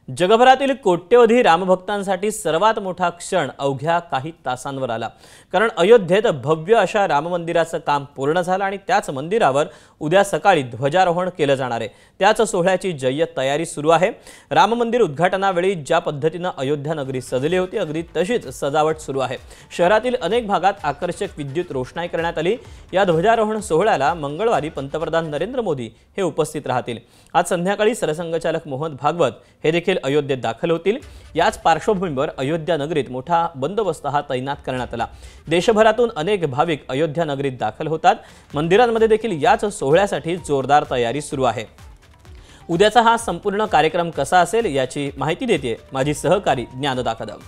जगभरातील कोट्यवधी रामभक्तांसाठी सर्वात मोठा क्षण अवघ्या काही तासांवर आला। कारण अयोध्येत भव्य अशा राम मंदिराचं काम पूर्ण झालं आणि त्याच मंदिरावर उद्या सकाळी ध्वजारोहण केलं जाणार आहे। त्याच सोहळ्याची जय्यत तयारी सुरू आहे। राम मंदिर उद्घाटनावेळी ज्या पद्धतीने अयोध्या नगरी सजली होती अगदी तशीच सजावट सुरू आहे। शहरातील अनेक भागात आकर्षक विद्युत रोषणाई करण्यात आली। या ध्वजारोहण सोहळ्याला मंगळवारी पंतप्रधान नरेंद्र मोदी हे उपस्थित राहतील। आज संध्याकाळी सरसंघचालक मोहन भागवत हे देखील अयोध्येत दाखल होतील। याच पार्श्वभूमीवर अयोध्या नगरीत मोठा बंदोबस्त तैनात करण्यात आला। देशभरातून अनेक भाविक अयोध्या नगरीत दाखल होतात। मंदिरांमध्ये देखील याच सोहळ्यासाठी जोरदार तयारी सुरू आहे। उद्याचा हा संपूर्ण कार्यक्रम कसा असेल याची माहिती देते माझी सहकारी ज्ञानदा कदम।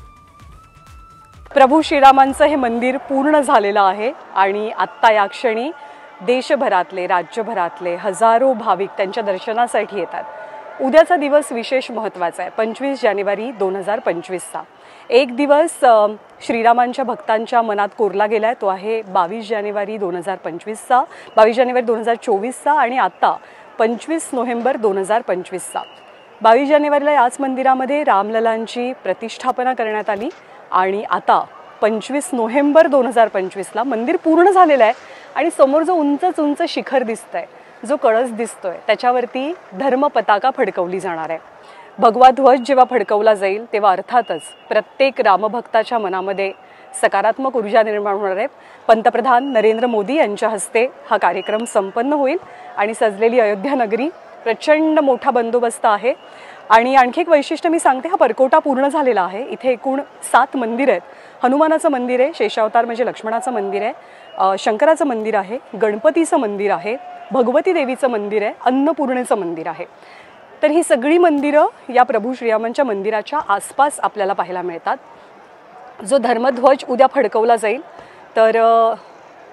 प्रभू श्रीरामांचं हे मंदिर पूर्ण झालेलं आहे आणि आत्ता या क्षणी देशभरातले राज्यभरातले हजारो भाविक त्यांच्या दर्शनासाठी येतात। उद्याचा दिवस विशेष महत्त्वाचा आहे। 25 जानेवारी 2025 चा एक दिवस श्रीरामांच्या भक्तांच्या मनात कोरला गेलाय। तो आहे 22 जानेवारी 2025 चा, 22 जानेवारी 2024 चा आणि आता 25 नोव्हेंबर 2025 चा। 22 जानेवारीला याच मंदिरामध्ये रामललांची प्रतिष्ठापना करण्यात आली आणि आता 25 नोव्हेंबर 2025 ला मंदिर पूर्ण झालेलं आहे आणि समोर जो उंच शिखर दिसतंय, जो कळस दिसतोय, त्याच्यावरती धर्म पताका फडकवली जाणार आहे। भगवा ध्वज जेव्हा फडकवला जाईल तेव्हा अर्थातच प्रत्येक रामभक्ताच्या मनामध्ये सकारात्मक ऊर्जा निर्माण होणार आहे। पंतप्रधान नरेंद्र मोदी यांच्या हस्ते हा कार्यक्रम संपन्न होईल आणि सजलेली अयोध्या नगरी प्रचंड मोठा बंदोबस्त आहे। आणि आणखी एक वैशिष्ट्य मी सांगते, हा परकोटा पूर्ण झालेला आहे। इथे एकूण 7 मंदिर आहेत। हनुमानाचं मंदिर आहे, शेषावतार म्हणजे लक्ष्मणाचं मंदिर आहे, शंकराचं मंदिर आहे, गणपतीचं मंदिर आहे, भगवती देवीचं मंदिर आहे, अन्नपूर्णेचं मंदिर आहे। तर ही सगळी मंदिरं या प्रभू श्रीरामांच्या मंदिराच्या आसपास आपल्याला पाहायला मिळतात। जो धर्मध्वज उद्या फडकवला जाईल तर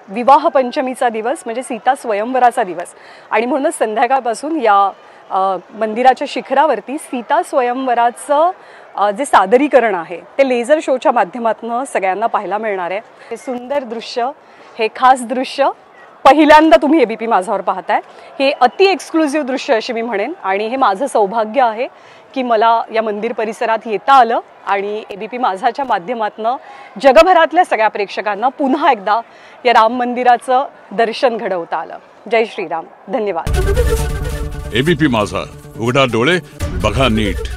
विवाह पंचमीचा दिवस म्हणजे सीता स्वयंवराचा दिवस आणि म्हणूनच संध्याकाळपासून या मंदिराच्या शिखरावरती सीता स्वयंवराचं जे सादरीकरण आहे ते लेझर शोच्या माध्यमातून सगळ्यांना पाहायला मिळणार आहे। हे सुंदर दृश्य, हे खास दृश्य पहिल्यांदा तुम्ही एबीपी माझावर पाहताय। हे अति एक्सक्लुसिव्ह दृश्य अशी मी म्हणेन आणि हे माझं सौभाग्य आहे की मला या मंदिर परिसरात येता आलं आणि एबीपी माझाच्या माध्यमातून जगभरातल्या सगळ्या प्रेक्षकांना पुन्हा एकदा या राम मंदिराचं दर्शन घडवता आलं। जय श्रीराम, धन्यवाद। एबीपी माझा, उघडा डोळे बघा नीट।